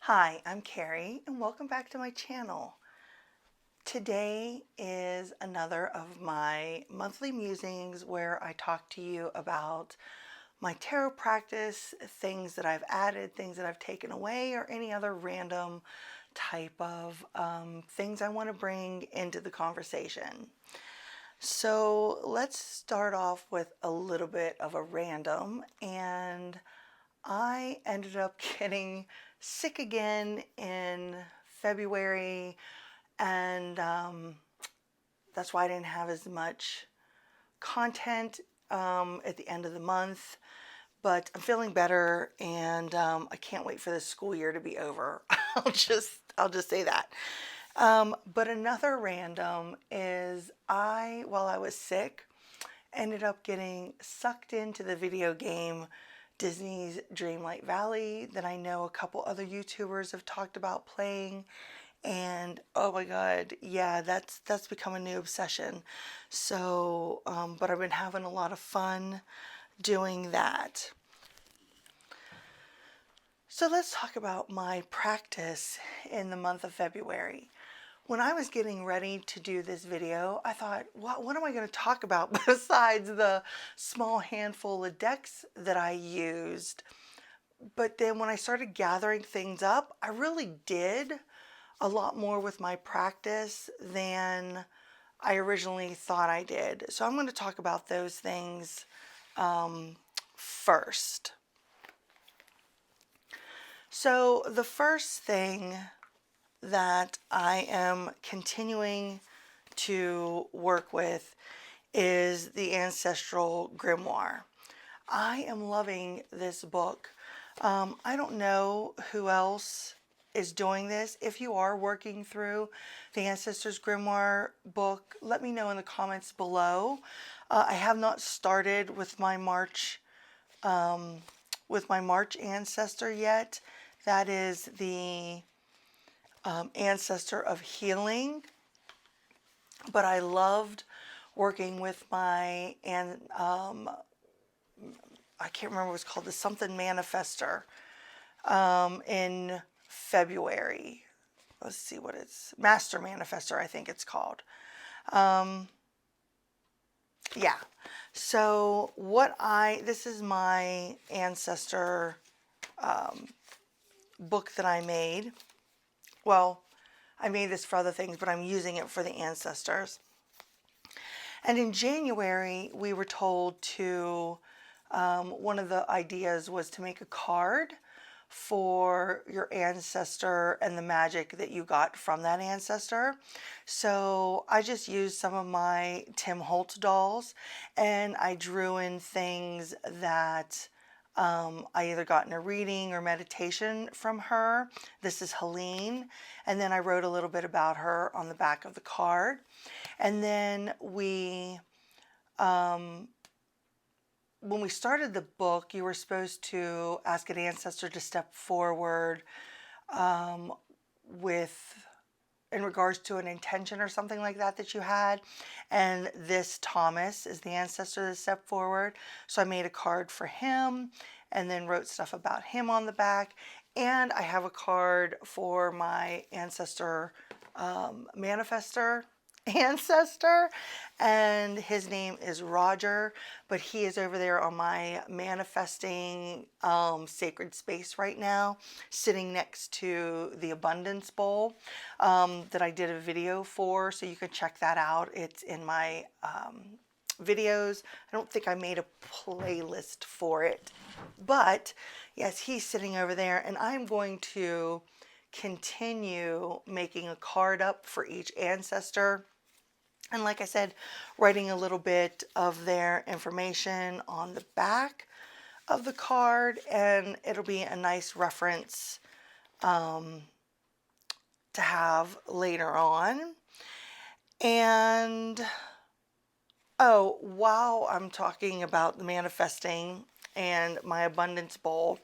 Hi, I'm Carrie and welcome back to my channel. Today is another of my monthly musings where I talk to you about my tarot practice, things that I've added, things that I've taken away, or any other random type of things I want to bring into the conversation. So let's start off with a little bit of a random, and I ended up getting sick again in February, and that's why I didn't have as much content at the end of the month. But I'm feeling better, and I can't wait for this school year to be over. I'll just say that. But another random is while I was sick, ended up getting sucked into the video game Disney's Dreamlight Valley that I know a couple other YouTubers have talked about playing. And oh my God, yeah, that's become a new obsession. So, but I've been having a lot of fun doing that. So let's talk about my practice in the month of February. When I was getting ready to do this video, I thought, what am I going to talk about besides the small handful of decks that I used? But then when I started gathering things up, I really did a lot more with my practice than I originally thought I did. So I'm going to talk about those things first. So the first thing that I am continuing to work with is the Ancestral Grimoire. I am loving this book. I don't know who else is doing this. If you are working through the Ancestors Grimoire book, let me know in the comments below. I have not started with my March ancestor yet. That is the ancestor of healing, but I loved working with my I can't remember what it's called, the something manifester in February. Let's see what it's, Master Manifester, I think it's called. Yeah. So this is my ancestor book that I made. Well, I made this for other things, but I'm using it for the ancestors. And in January, we were told to, one of the ideas was to make a card for your ancestor and the magic that you got from that ancestor. So I just used some of my Tim Holtz dolls, and I drew in things that I either got in a reading or meditation from her. This is Helene. And then I wrote a little bit about her on the back of the card. And then when we started the book, you were supposed to ask an ancestor to step forward in regards to an intention or something like that you had. And this Thomas is the ancestor that stepped forward. So I made a card for him and then wrote stuff about him on the back. And I have a card for my ancestor manifester ancestor, and his name is Roger, but he is over there on my manifesting sacred space right now, sitting next to the abundance bowl that I did a video for, so you can check that out. It's in my videos. I don't think I made a playlist for it, but yes, he's sitting over there, and I'm going to continue making a card up for each ancestor. And like I said, writing a little bit of their information on the back of the card, and it'll be a nice reference to have later on. And oh, while I'm talking about the manifesting and my abundance bowl,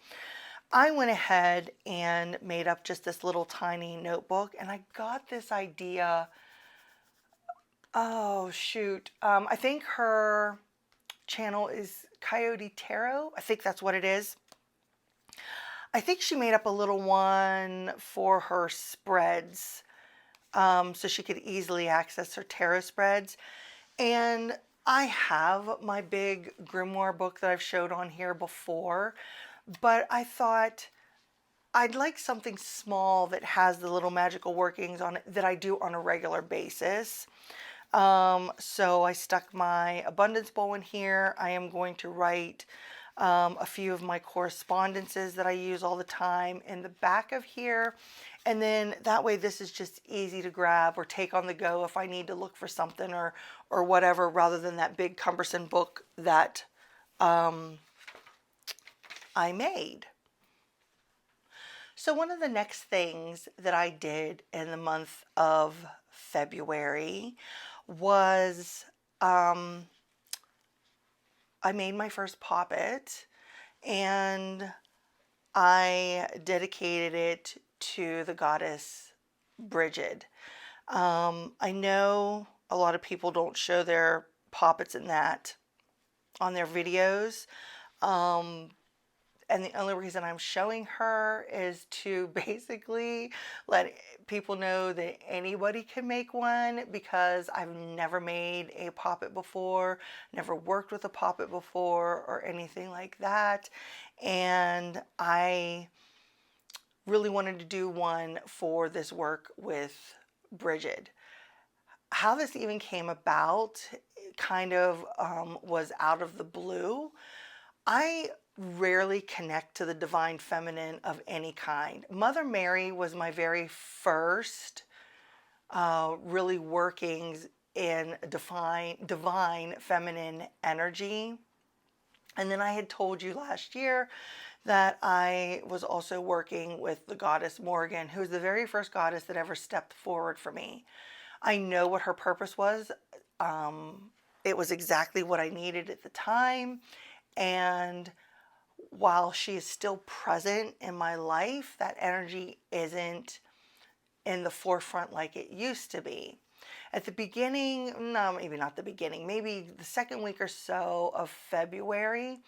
I went ahead and made up just this little tiny notebook, and I got this idea. Oh, shoot. I think her channel is Coyote Tarot. I think that's what it is. I think she made up a little one for her spreads, so she could easily access her tarot spreads. And I have my big Grimoire book that I've showed on here before, but I thought I'd like something small that has the little magical workings on it that I do on a regular basis. So I stuck my abundance bowl in here. I am going to write a few of my correspondences that I use all the time in the back of here. And then that way this is just easy to grab or take on the go if I need to look for something or whatever, rather than that big cumbersome book that I made. So one of the next things that I did in the month of February was I made my first poppet, and I dedicated it to the goddess Brigid. I know a lot of people don't show their poppets in that on their videos. And the only reason I'm showing her is to basically let people know that anybody can make one, because I've never made a poppet before, never worked with a poppet before or anything like that. And I really wanted to do one for this work with Brigid. How this even came about kind of was out of the blue. I rarely connect to the divine feminine of any kind. Mother Mary was my very first really workings in divine feminine energy. And then I had told you last year that I was also working with the goddess Morgan, who's the very first goddess that ever stepped forward for me. I know what her purpose was. It was exactly what I needed at the time. And while she is still present in my life, that energy isn't in the forefront like it used to be. At the beginning, no, maybe not the beginning, maybe the second week or so of February,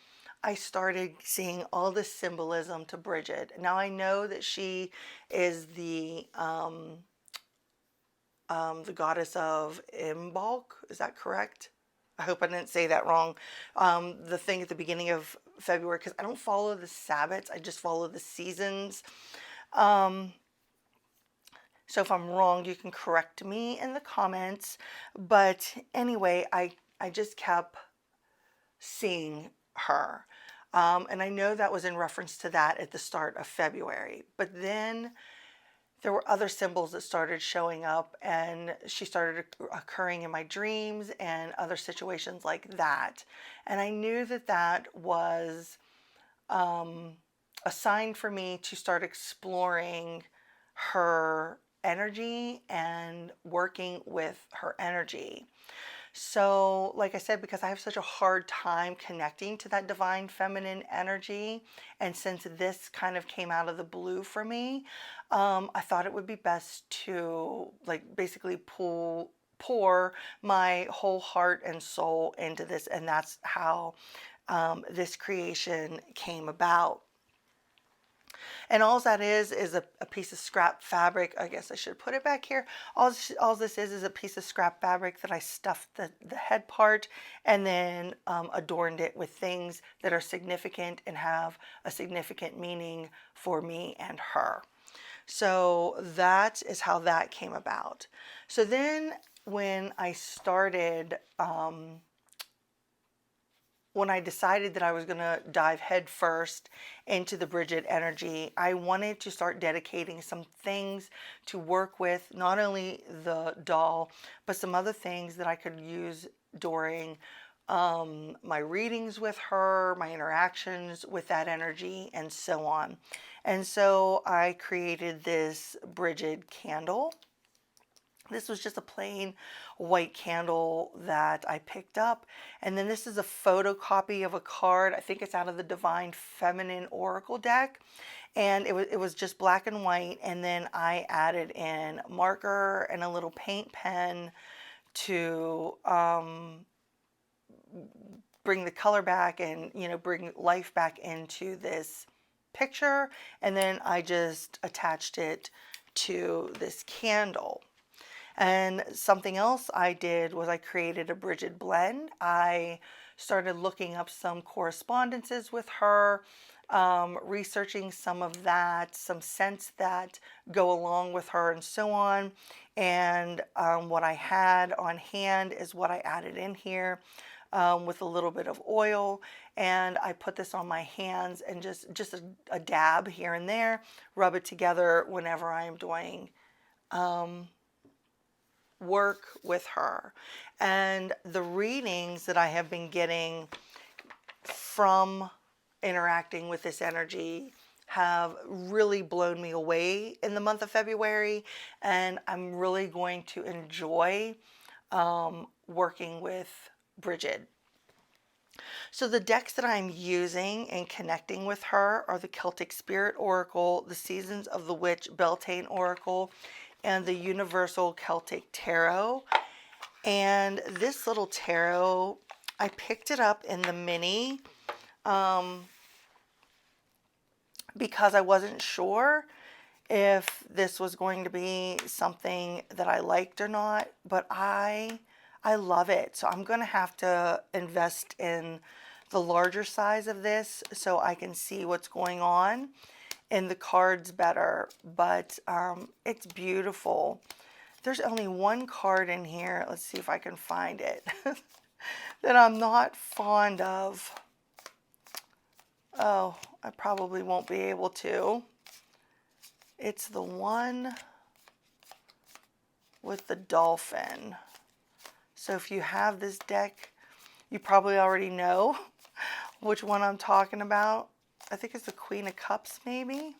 I started seeing all this symbolism to Brigid. Now I know that she is the goddess of Imbolc. Is that correct? I hope I didn't say that wrong. The thing at the beginning of February, because I don't follow the Sabbats, I just follow the seasons. So if I'm wrong, you can correct me in the comments. But anyway, I just kept seeing her. And I know that was in reference to that at the start of February. But then there were other symbols that started showing up, and she started occurring in my dreams and other situations like that. And I knew that that was a sign for me to start exploring her energy and working with her energy. So, like I said, because I have such a hard time connecting to that divine feminine energy, and since this kind of came out of the blue for me, I thought it would be best to like basically pour my whole heart and soul into this, and that's how this creation came about. And all that is a piece of scrap fabric. I guess I should put it back here. All this is a piece of scrap fabric that I stuffed the head part, and then adorned it with things that are significant and have a significant meaning for me and her. So that is how that came about. So then when I started when I decided that I was going to dive headfirst into the Brigid energy, I wanted to start dedicating some things to work with, not only the doll, but some other things that I could use during my readings with her, my interactions with that energy, and so on. And so I created this Brigid candle. This was just a plain white candle that I picked up. And then this is a photocopy of a card. I think it's out of the Divine Feminine Oracle deck. And it was just black and white. And then I added in marker and a little paint pen to bring the color back and, you know, bring life back into this picture, and then I just attached it to this candle. And something else I did was I created a Brigid blend. I started looking up some correspondences with her, researching some of that, some scents that go along with her and so on. And what I had on hand is what I added in here with a little bit of oil. And I put this on my hands and just a dab here and there, rub it together whenever I am doing work with her. And the readings that I have been getting from interacting with this energy have really blown me away in the month of February, and I'm really going to enjoy working with Brigid. So the decks that I'm using and connecting with her are the Celtic Spirit Oracle, the Seasons of the Witch Beltane Oracle, and the Universal Celtic Tarot. And this little tarot, I picked it up in the mini because I wasn't sure if this was going to be something that I liked or not, but I love it. So I'm going to have to invest in the larger size of this so I can see what's going on in the cards better. But it's beautiful. There's only one card in here. Let's see if I can find it that I'm not fond of. Oh, I probably won't be able to. It's the one with the dolphin. So if you have this deck, you probably already know which one I'm talking about. I think it's the Queen of Cups, maybe.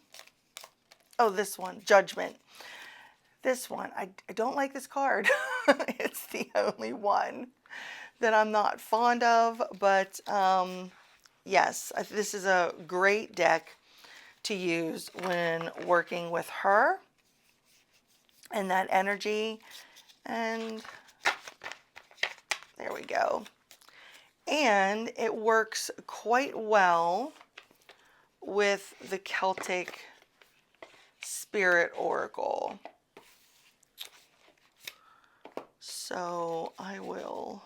Oh, this one, Judgment. This one, I don't like this card. It's the only one that I'm not fond of, but yes, this is a great deck to use when working with her and that energy. And there we go. And it works quite well with the Celtic Spirit Oracle. So I will,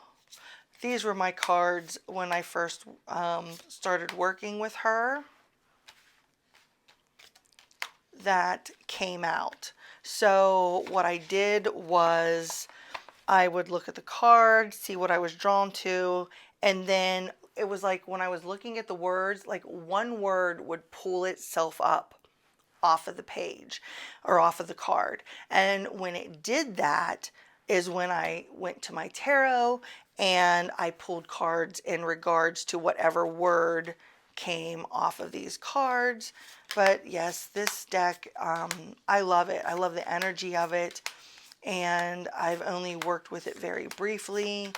these were my cards when I first started working with her that came out. So what I did was I would look at the cards, see what I was drawn to, and then it was like when I was looking at the words, like one word would pull itself up off of the page or off of the card. And when it did that is when I went to my tarot and I pulled cards in regards to whatever word came off of these cards. But yes, this deck, I love it. I love the energy of it. And I've only worked with it very briefly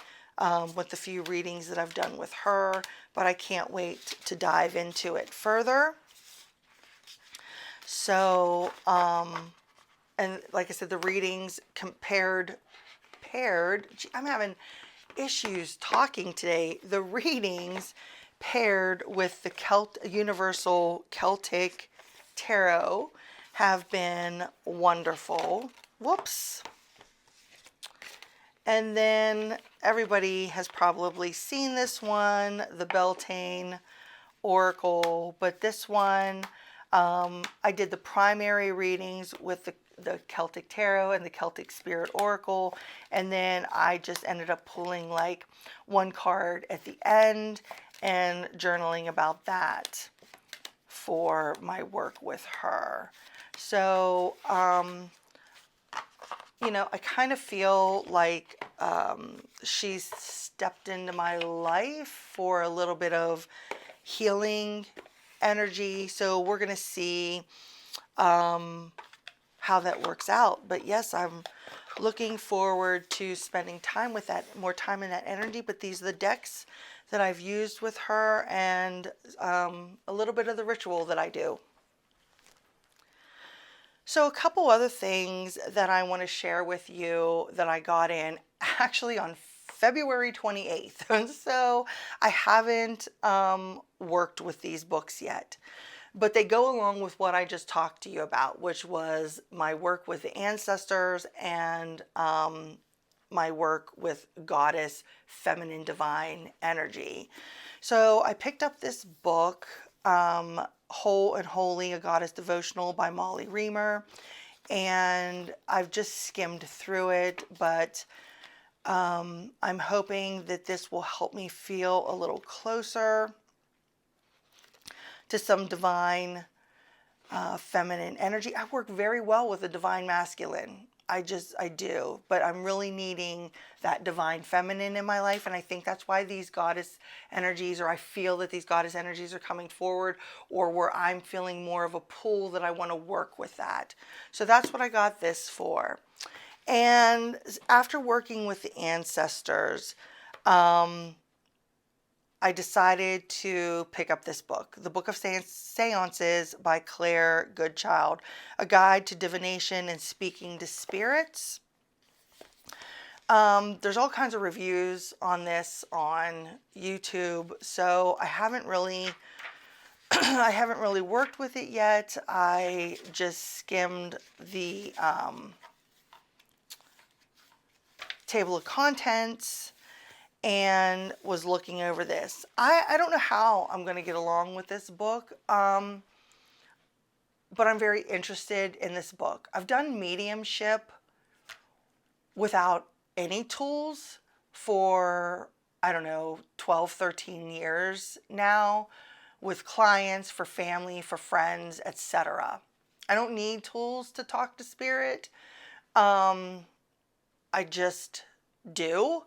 with the few readings that I've done with her, but I can't wait to dive into it further. So, and like I said, the readings paired, I'm having issues talking today. The readings paired with the Universal Celtic Tarot have been wonderful. Whoops. And then everybody has probably seen this one, the Beltane Oracle, but this one, I did the primary readings with the Celtic Tarot and the Celtic Spirit Oracle, and then I just ended up pulling like one card at the end and journaling about that for my work with her. So, you know, I kind of feel like she's stepped into my life for a little bit of healing energy. So we're going to see how that works out. But yes, I'm looking forward to spending time with that, more time in that energy. But these are the decks that I've used with her and a little bit of the ritual that I do. So a couple other things that I want to share with you that I got in actually on February 28th. So I haven't worked with these books yet. but they go along with what I just talked to you about, which was my work with the ancestors and my work with goddess, feminine, divine energy. So I picked up this book, Whole and Holy, a Goddess Devotional by Molly Remer, and I've just skimmed through it, but I'm hoping that this will help me feel a little closer to some divine feminine energy. I work very well with the divine masculine. I do, but I'm really needing that divine feminine in my life. And I think that's why these goddess energies, or I feel that these goddess energies are coming forward, or where I'm feeling more of a pull that I want to work with that. So that's what I got this for. And after working with the ancestors, I decided to pick up this book, The Book of Seances by Goodchild, a guide to divination and speaking to spirits. There's all kinds of reviews on this on YouTube, so I haven't really worked with it yet. I just skimmed the table of contents and was looking over this. I don't know how I'm going to get along with this book, but I'm very interested in this book. I've done mediumship without any tools for, I don't know, 12, 13 years now, with clients, for family, for friends, etc. I don't need tools to talk to spirit. I just do.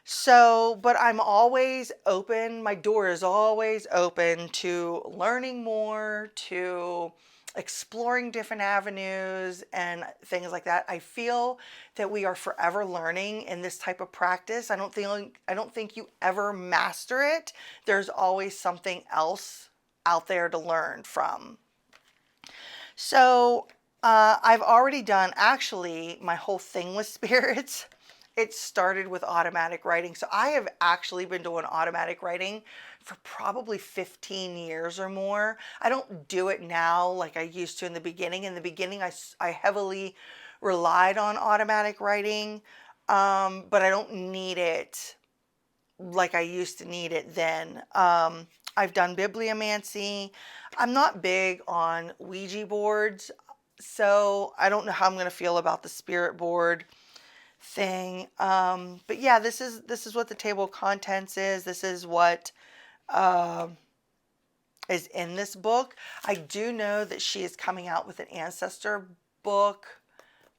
So, but I'm always open. My door is always open to learning more, to exploring different avenues and things like that. I feel that we are forever learning in this type of practice. I don't think you ever master it. There's always something else out there to learn from. So, I've already done actually my whole thing with spirits. It started with automatic writing. So I have actually been doing automatic writing for probably 15 years or more. I don't do it now like I used to in the beginning. In the beginning, I heavily relied on automatic writing, but I don't need it like I used to need it then. I've done bibliomancy. I'm not big on Ouija boards, so I don't know how I'm going to feel about the spirit board thing. But yeah, this is what the table of contents is. This is what is in this book. I do know that she is coming out with an ancestor book,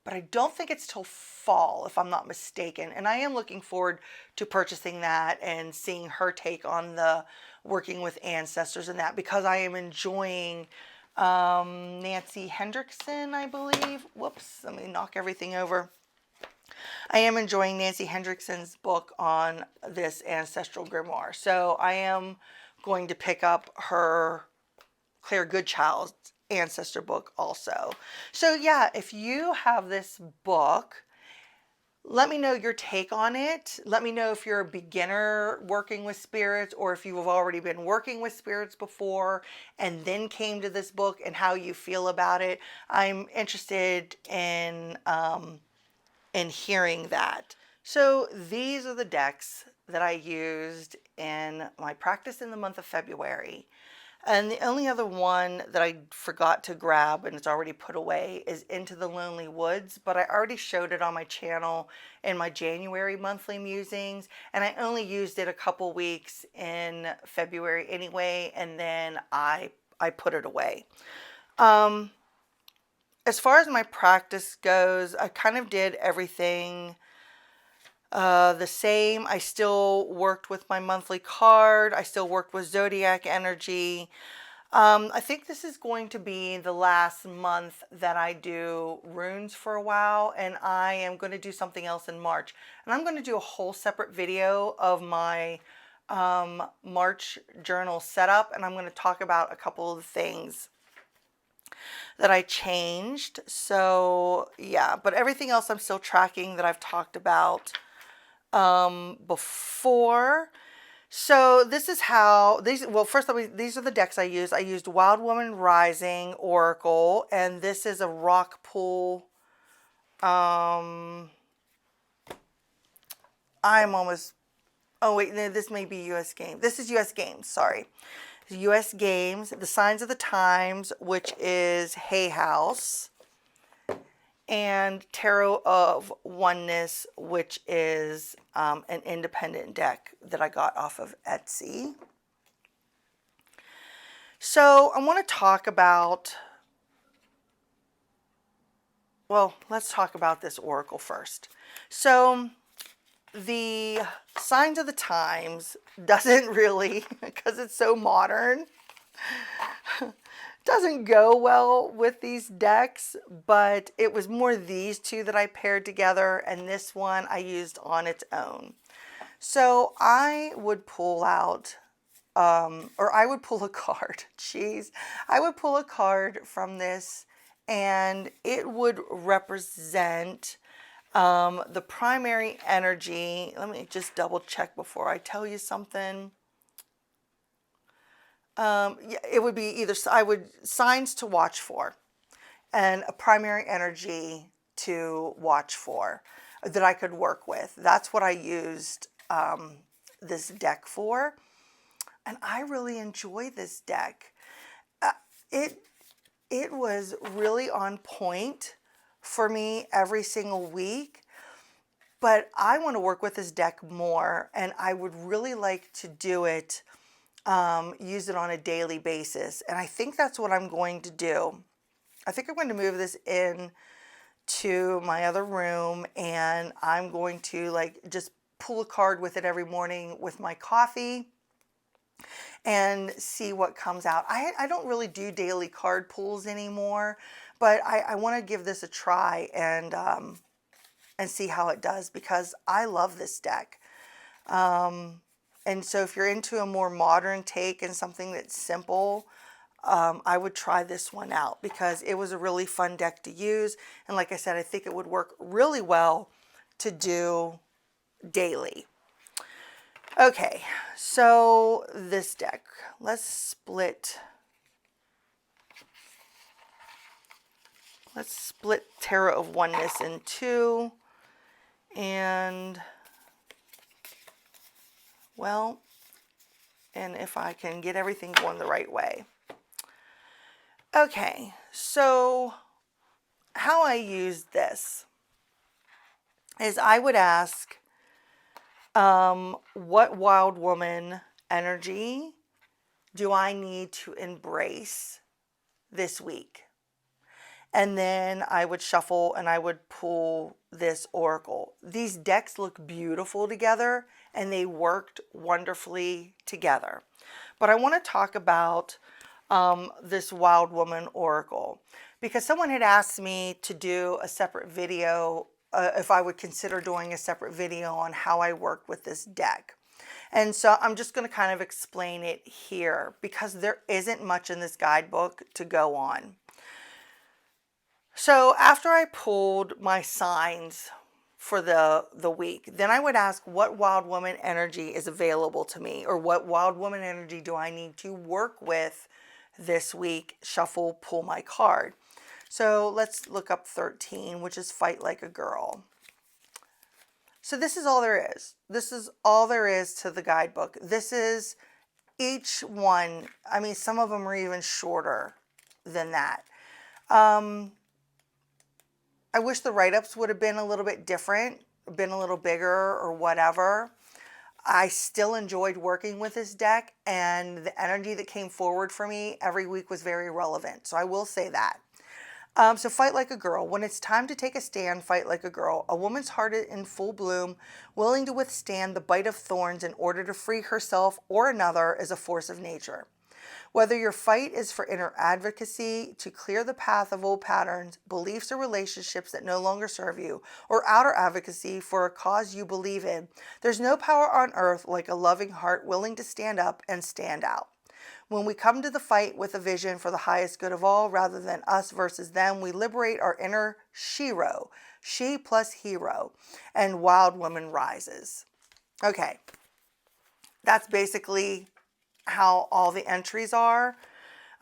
but I don't think it's till fall, if I'm not mistaken. And I am looking forward to purchasing that and seeing her take on the working with ancestors and that, because I am enjoying Nancy Hendrickson, I believe. Whoops, let me knock everything over. I am enjoying Nancy Hendrickson's book on this Ancestral Grimoire. So I am going to pick up her Goodchild's Ancestor book also. So yeah, if you have this book, let me know your take on it. Let me know if you're a beginner working with spirits, or if you have already been working with spirits before and then came to this book, and how you feel about it. I'm interested in hearing that. So these are the decks that I used in my practice in the month of February. And the only other one that I forgot to grab, and it's already put away, is Into the Lonely Woods. But I already showed it on my channel in my January monthly musings, and I only used it a couple weeks in February anyway, and then I put it away. As far as my practice goes, I kind of did everything the same. I still worked with my monthly card. I still worked with zodiac energy. I think this is going to be the last month that I do runes for a while, and I am going to do something else in March. And I'm going to do a whole separate video of my March journal setup, and I'm going to talk about a couple of things that I changed. So yeah, but everything else I'm still tracking that I've talked about before. So this is how these, well, first of all, these are the decks I used. I used Wild Woman Rising Oracle, and this is a Rockpool. I'm almost, oh wait, no, this may be US Games. This is US Games, sorry. US Games, The Signs of the Times, which is Hayhouse, and Tarot of Oneness, which is an independent deck that I got off of Etsy. So I want to talk about, well, let's talk about this oracle first. So the Signs of the Times doesn't really, because it's so modern, doesn't go well with these decks, but it was more these two that I paired together, and this one I used on its own. So I would pull out, or I would pull a card. Jeez. I would pull a card from this, and it would represent the primary energy. Let me just double check before I tell you something. Yeah, it would be either, signs to watch for and a primary energy to watch for that I could work with. That's what I used this deck for. And I really enjoy this deck. It was really on point for me every single week. But I want to work with this deck more, and I would really like to do it, use it on a daily basis. And I think that's what I'm going to do. I think I'm going to move this in to my other room, and I'm going to like just pull a card with it every morning with my coffee and see what comes out. I don't really do daily card pulls anymore, but I want to give this a try and see how it does, because I love this deck. And so if you're into a more modern take and something that's simple, I would try this one out, because it was a really fun deck to use. And like I said, I think it would work really well to do daily. Okay, so this deck, let's split Tarot of Oneness in two. And, well, and if I can get everything going the right way. Okay, so how I use this is I would ask, what wild woman energy do I need to embrace this week? And then I would shuffle and I would pull this oracle. These decks look beautiful together, and they worked wonderfully together. But I want to talk about this Wild Woman Oracle, because someone had asked me to do a separate video, if I would consider doing a separate video on how I work with this deck. And so I'm just going to kind of explain it here, because there isn't much in this guidebook to go on. So after I pulled my signs for the week, then I would ask what wild woman energy is available to me, or what wild woman energy do I need to work with this week? Shuffle, pull my card. So let's look up 13, which is Fight Like a Girl. So this is all there is. This is all there is to the guidebook. This is each one. I mean, some of them are even shorter than that. I wish the write-ups would have been a little bit different, been a little bigger or whatever. I still enjoyed working with this deck, and the energy that came forward for me every week was very relevant. So I will say that. So fight like a girl. When it's time to take a stand, fight like a girl. A woman's heart in full bloom, willing to withstand the bite of thorns in order to free herself or another, is a force of nature. Whether your fight is for inner advocacy, to clear the path of old patterns, beliefs, or relationships that no longer serve you, or outer advocacy for a cause you believe in, there's no power on earth like a loving heart willing to stand up and stand out. When we come to the fight with a vision for the highest good of all, rather than us versus them, we liberate our inner shero, she plus hero, and wild woman rises. Okay. that's basically how all the entries are.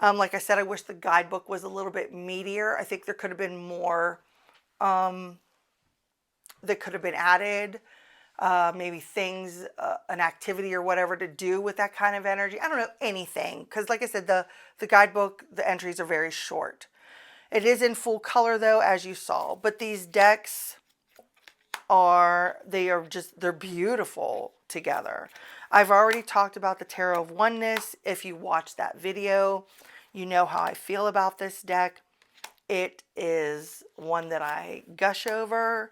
Like I said, I wish the guidebook was a little bit meatier. I think there could have been more that could have been added. Maybe things, an activity or whatever to do with that kind of energy. I don't know, anything. Because like I said, the guidebook, the entries are very short. It is in full color though, as you saw. But these decks they're beautiful together. I've already talked about the Tarot of Oneness. If you watched that video, you know how I feel about this deck. It is one that I gush over.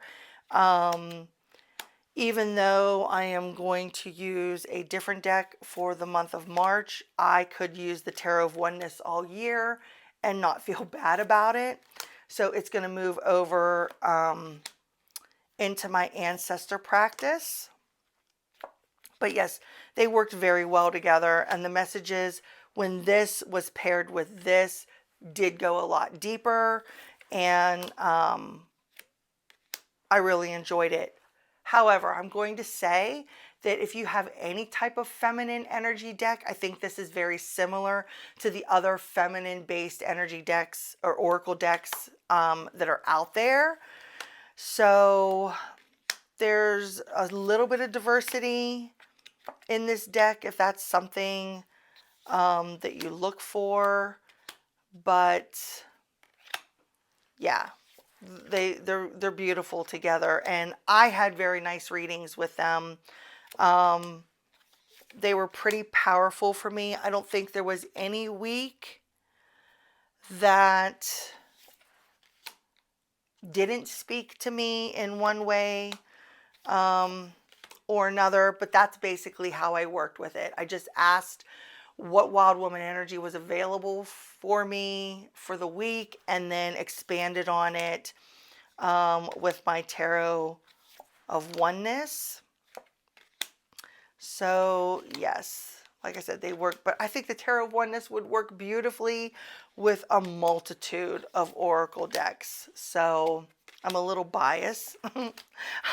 Even though I am going to use a different deck for the month of March, I could use the Tarot of Oneness all year and not feel bad about it. So it's going to move over into my ancestor practice. But yes, they worked very well together. And the messages, when this was paired with this, did go a lot deeper. And I really enjoyed it. However, I'm going to say that if you have any type of feminine energy deck, I think this is very similar to the other feminine-based energy decks or oracle decks that are out there. So there's a little bit of diversity in this deck if that's something that you look for. But yeah. They're beautiful together, and I had very nice readings with them. They were pretty powerful for me. I don't think there was any week that didn't speak to me in one way or another, but that's basically how I worked with it. I just asked what Wild Woman energy was available for me for the week, and then expanded on it with my Tarot of Oneness. So yes, like I said, they work, but I think the Tarot of Oneness would work beautifully with a multitude of oracle decks. So I'm a little biased,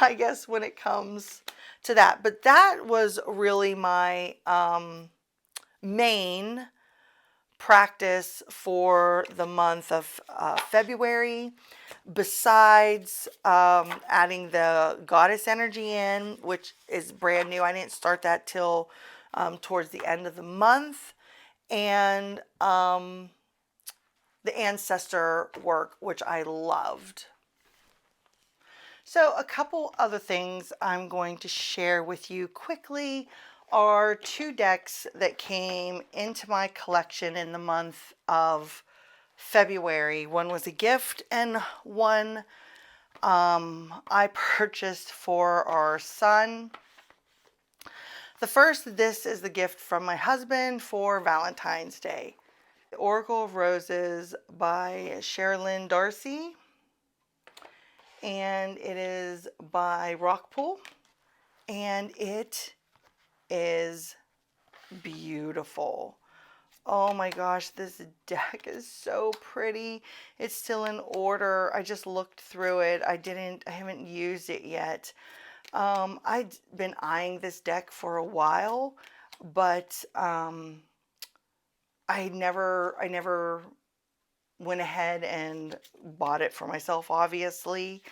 I guess, when it comes to that. But that was really my main practice for the month of February, besides adding the goddess energy in, which is brand new. I didn't start that till towards the end of the month, and the ancestor work, which I loved. So a couple other things I'm going to share with you quickly are two decks that came into my collection in the month of February. One was a gift, and one I purchased for our son. The first, this is the gift from my husband for Valentine's Day. The Oracle of Roses by Sherilyn Darcy, and it is by Rockpool, and it is beautiful. Oh my gosh, this deck is so pretty. It's still in order. I just looked through it. I haven't used it yet. I'd been eyeing this deck for a while, but I never went ahead and bought it for myself, obviously,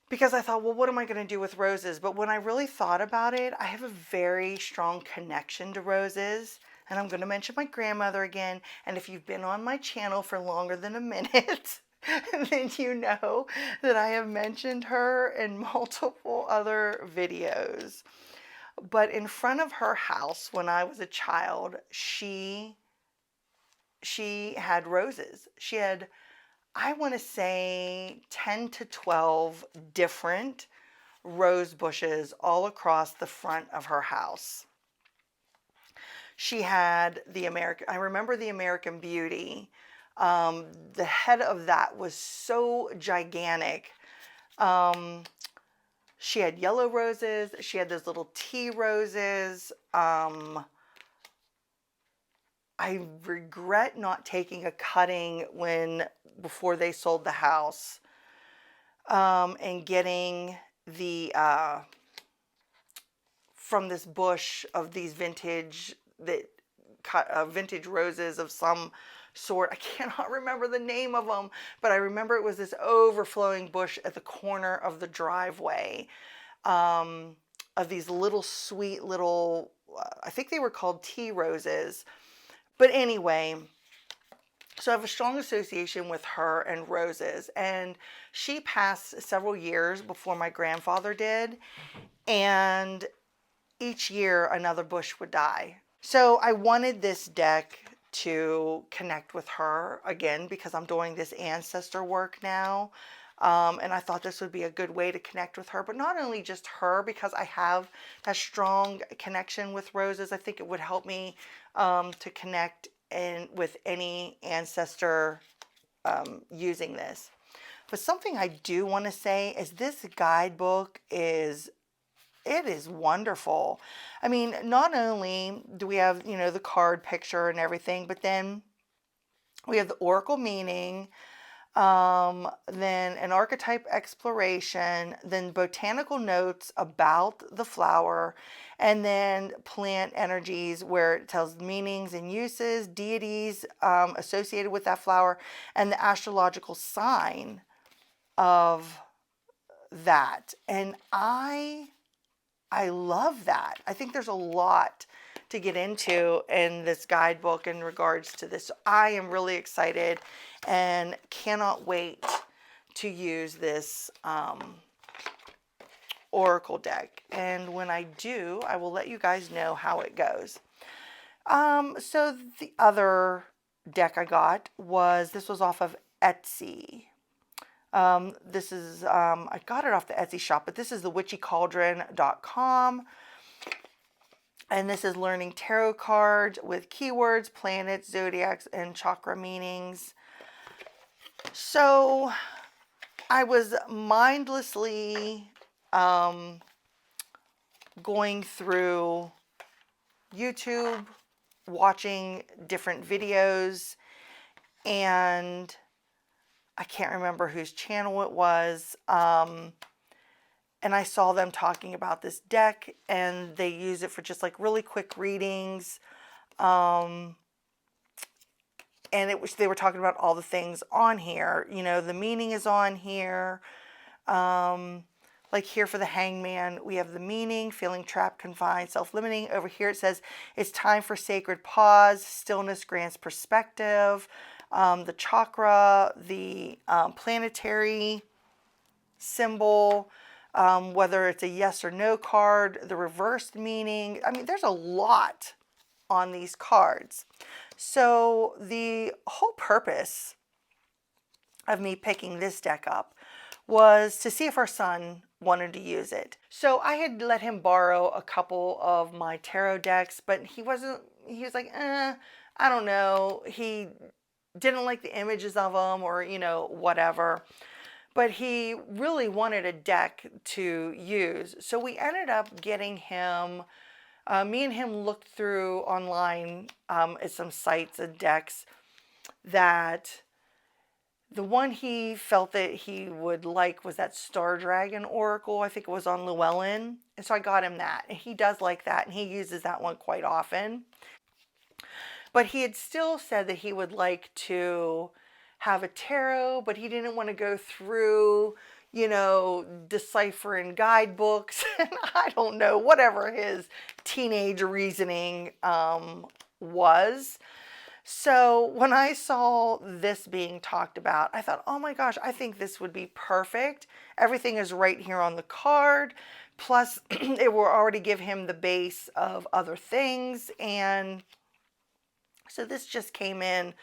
because I thought, well, what am I going to do with roses? But when I really thought about it, I have a very strong connection to roses. And I'm going to mention my grandmother again. And if you've been on my channel for longer than a minute, then you know that I have mentioned her in multiple other videos. But in front of her house, when I was a child, she had roses. She had, I want to say, 10 to 12 different rose bushes all across the front of her house. She had I remember the American Beauty. The head of that was so gigantic. She had yellow roses. She had those little tea roses. I regret not taking a cutting before they sold the house, and getting the from this bush of these vintage roses of some sort. I cannot remember the name of them, but I remember it was this overflowing bush at the corner of the driveway, of these little sweet little, I think they were called tea roses. But anyway, so I have a strong association with her and roses, and she passed several years before my grandfather did, and each year another bush would die. So I wanted this deck to connect with her again because I'm doing this ancestor work now. And I thought this would be a good way to connect with her, but not only just her, because I have that strong connection with roses. I think it would help me to connect with any ancestor using this. But something I do want to say is this guidebook is wonderful. I mean, not only do we have, the card picture and everything, but then we have the oracle meaning, then an archetype exploration, then botanical notes about the flower, and then plant energies where it tells meanings and uses, deities associated with that flower, and the astrological sign of that. And I love that. I think there's a lot to get into in this guidebook in regards to this. I am really excited and cannot wait to use this oracle deck. And when I do, I will let you guys know how it goes. So the other deck I got this was off of Etsy. This is, I got it off the Etsy shop, but this is the witchycauldron.com. And this is learning tarot cards with keywords, planets, zodiacs, and chakra meanings. So I was mindlessly going through YouTube, watching different videos, and I can't remember whose channel it was, and I saw them talking about this deck, and they use it for just like really quick readings, and they were talking about all the things on here. The meaning is on here. Like here for the hangman, we have the meaning, feeling trapped, confined, self-limiting. Over here it says, it's time for sacred pause, stillness grants perspective. The chakra, the planetary symbol, whether it's a yes or no card, the reversed meaning. I mean, there's a lot on these cards. So the whole purpose of me picking this deck up was to see if our son wanted to use it. So I had let him borrow a couple of my tarot decks, but he was like, I don't know. He didn't like the images of them, or, whatever. But he really wanted a deck to use. So we ended up getting him, me and him looked through online at some sites and decks that the one he felt that he would like was that Star Dragon Oracle. I think it was on Llewellyn. And so I got him that. And he does like that, and he uses that one quite often. But he had still said that he would like to have a tarot, but he didn't want to go through, deciphering guidebooks. And I don't know, whatever his teenage reasoning was. So when I saw this being talked about, I thought, oh my gosh, I think this would be perfect. Everything is right here on the card. Plus, it will already give him the base of other things. And so this just came in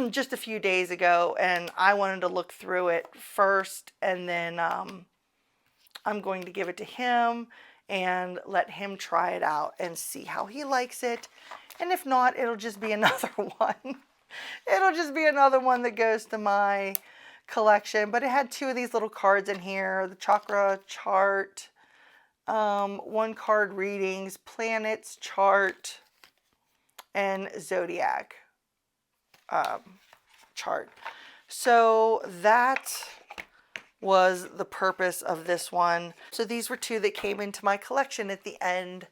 just a few days ago, and I wanted to look through it first, and then I'm going to give it to him and let him try it out and see how he likes it. And if not, it'll just be another one. It'll just be another one that goes to my collection. But it had two of these little cards in here, the chakra chart, one card readings, planets chart, and zodiac chart. So that was the purpose of this one. So these were two that came into my collection at the end,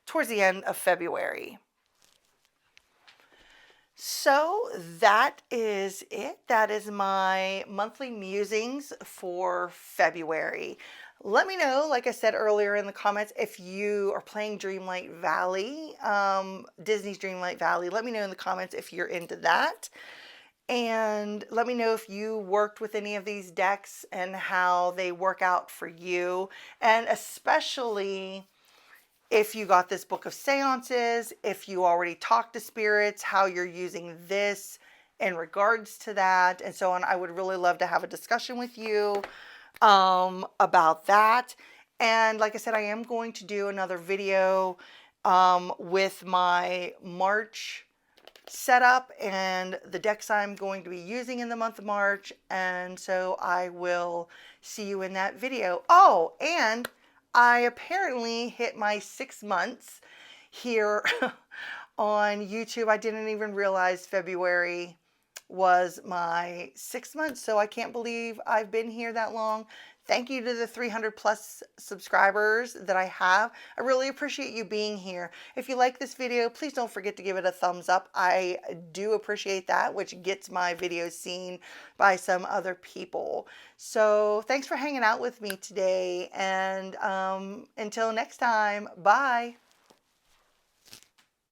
towards the end of February. So that is it. That is my monthly musings for February. Let me know, like I said earlier in the comments, if you are playing Dreamlight Valley, Disney's Dreamlight Valley. Let me know in the comments if you're into that. And let me know if you worked with any of these decks and how they work out for you. And especially if you got this book of seances, if you already talked to spirits, how you're using this in regards to that, and so on. I would really love to have a discussion with you about that. And like I said, I am going to do another video with my March setup and the decks I'm going to be using in the month of March, and so I will see you in that video. Oh, and I apparently hit my 6 months here on YouTube. I didn't even realize February was my 6 months, so I can't believe I've been here that long. Thank you to the 300 plus subscribers that I have. I really appreciate you being here. If you like this video, please don't forget to give it a thumbs up. I do appreciate that, which gets my videos seen by some other people. So thanks for hanging out with me today, and until next time, bye.